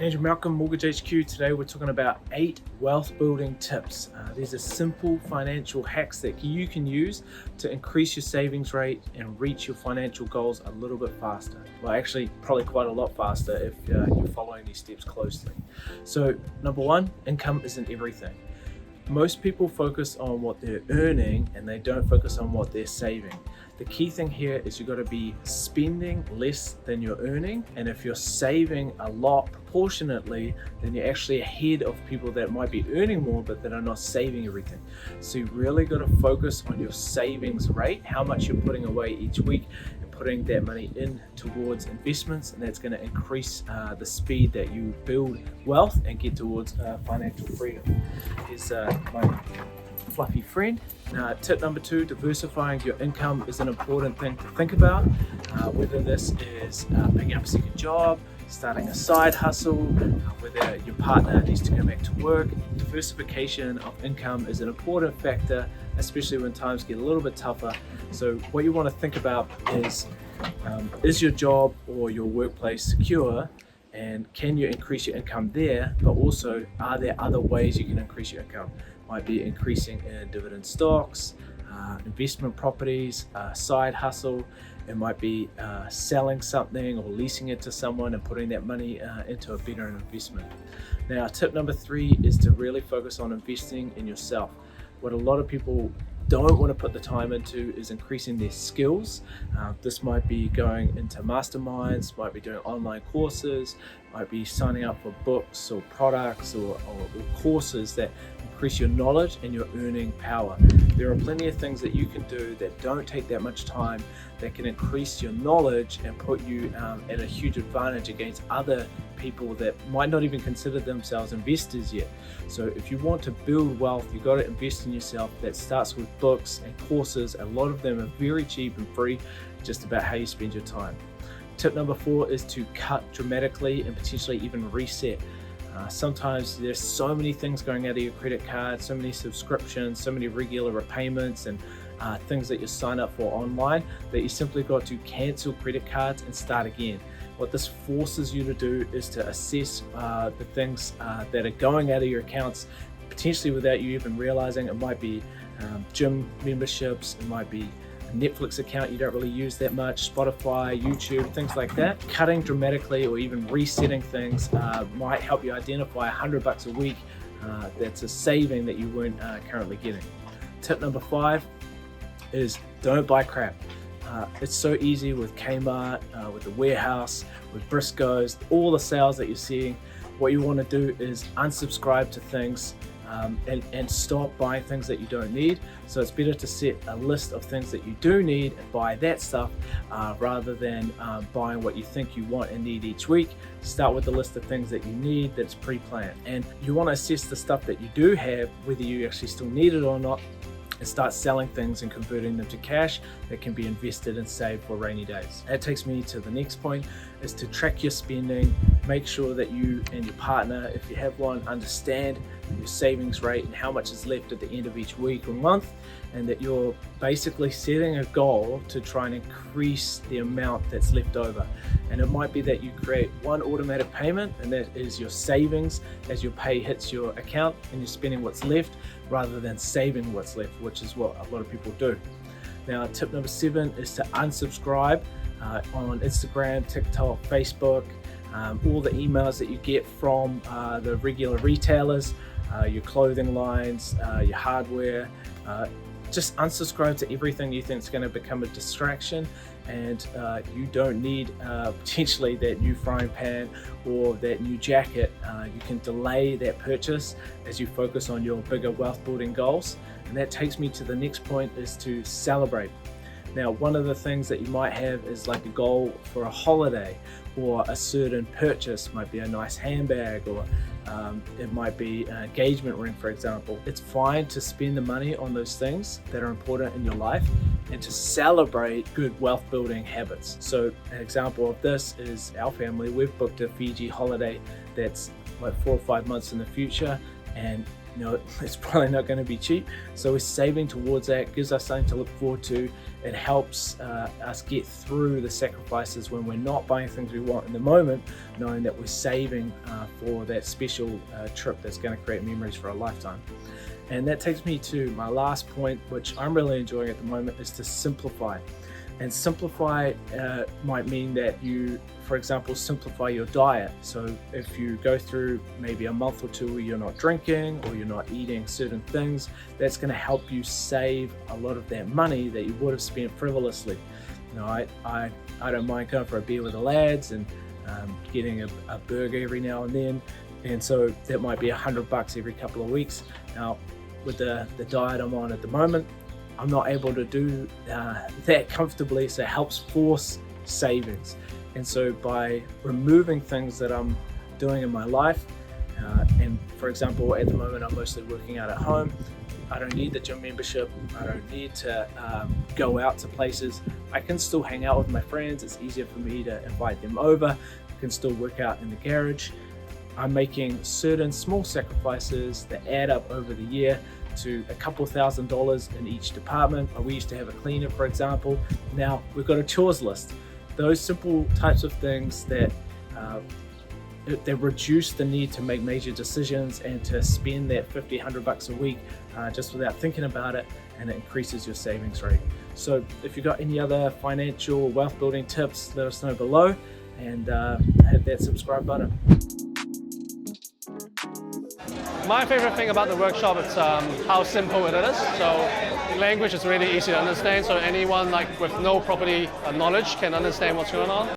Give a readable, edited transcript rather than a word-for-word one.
Andrew Malcolm, Mortgage HQ. Today we're talking about 8 wealth building tips. These are simple financial hacks that you can use to increase your savings rate and reach your financial goals a little bit faster. Well, actually, probably quite a lot faster if you're following these steps closely. So, number 1, income isn't everything. Most people focus on what they're earning and they don't focus on what they're saving. The key thing here is you've got to be spending less than you're earning, and if you're saving a lot proportionately, then you're actually ahead of people that might be earning more but that are not saving everything. So you really got to focus on your savings rate, how much you're putting away each week, and putting that money in towards investments, and that's going to increase the speed that you build wealth and get towards financial freedom. Here's my fluffy friend. Tip number 2, diversifying your income is an important thing to think about. Whether this is picking up a second job, starting a side hustle, whether your partner needs to go back to work, diversification of income is an important factor, especially when times get a little bit tougher. So what you want to think about is your job or your workplace secure? And can you increase your income there? But also, are there other ways you can increase your income? Might be increasing in dividend stocks, investment properties, side hustle. It might be selling something or leasing it to someone and putting that money into a better investment. Now, tip number 3 is to really focus on investing in yourself. What a lot of people don't want to put the time into is increasing their skills. This might be going into masterminds, might be doing online courses, might be signing up for books or products or courses that increase your knowledge and your earning power. There are plenty of things that you can do that don't take that much time that can increase your knowledge and put you at a huge advantage against other people that might not even consider themselves investors yet. So if you want to build wealth, you've got to invest in yourself. That starts with books and courses. A lot of them are very cheap and free, just about how you spend your time. Tip number 4 is to cut dramatically and potentially even reset. Sometimes there's so many things going out of your credit card, so many subscriptions, so many regular repayments and things that you sign up for online that you simply got to cancel credit cards and start again. What this forces you to do is to assess the things that are going out of your accounts, potentially without you even realizing. It might be gym memberships, it might be Netflix account you don't really use that much, Spotify, YouTube, things like that. Cutting dramatically or even resetting things might help you identify $100 a week that's a saving that you weren't currently getting. Tip number 5 is don't buy crap. It's so easy with Kmart, with the warehouse, with Briscoes, all the sales that you're seeing. What you want to do is unsubscribe to things and stop buying things that you don't need. So it's better to set a list of things that you do need and buy that stuff rather than buying what you think you want and need each week. Start with a list of things that you need that's pre-planned. And you want to assess the stuff that you do have, whether you actually still need it or not, and start selling things and converting them to cash that can be invested and saved for rainy days. That takes me to the next point, is to track your spending. Make sure that you and your partner, if you have one, understand your savings rate and how much is left at the end of each week or month, and that you're basically setting a goal to try and increase the amount that's left over. And it might be that you create one automatic payment, and that is your savings as your pay hits your account and you're spending what's left rather than saving what's left, which is what a lot of people do. Now, tip number 7 is to unsubscribe on Instagram, TikTok, Facebook, all the emails that you get from the regular retailers, your clothing lines, your hardware. Just unsubscribe to everything you think is going to become a distraction, and you don't need potentially that new frying pan or that new jacket. You can delay that purchase as you focus on your bigger wealth building goals. And that takes me to the next point, is to celebrate. Now, one of the things that you might have is like a goal for a holiday or a certain purchase. Might be a nice handbag, or it might be an engagement ring, for example. It's fine to spend the money on those things that are important in your life and to celebrate good wealth building habits. So an example of this is our family. We've booked a Fiji holiday that's like 4 or 5 months in the future, and it's probably not going to be cheap. So we're saving towards that, gives us something to look forward to. It helps us get through the sacrifices when we're not buying things we want in the moment, knowing that we're saving for that special trip that's going to create memories for a lifetime. And that takes me to my last point, which I'm really enjoying at the moment, is to simplify. And simplify might mean that you, for example, simplify your diet. So if you go through maybe a month or two where you're not drinking or you're not eating certain things, that's going to help you save a lot of that money that you would have spent frivolously. I don't mind going for a beer with the lads and getting a burger every now and then. And so that might be $100 every couple of weeks. Now, with the diet I'm on at the moment, I'm not able to do that comfortably, so it helps force savings. And so by removing things that I'm doing in my life, and for example, at the moment I'm mostly working out at home, I don't need the gym membership, I don't need to go out to places. I can still hang out with my friends, it's easier for me to invite them over, I can still work out in the garage. I'm making certain small sacrifices that add up over the year to a couple $1,000s in each department. We used to have a cleaner, for example. Now we've got a chores list. Those simple types of things that they reduce the need to make major decisions and to spend that $50, $100 a week just without thinking about it, and it increases your savings rate. So if you've got any other financial wealth building tips, let us know below, and hit that subscribe button. My favorite thing about the workshop is how simple it is. So the language is really easy to understand, so anyone with no property knowledge can understand what's going on.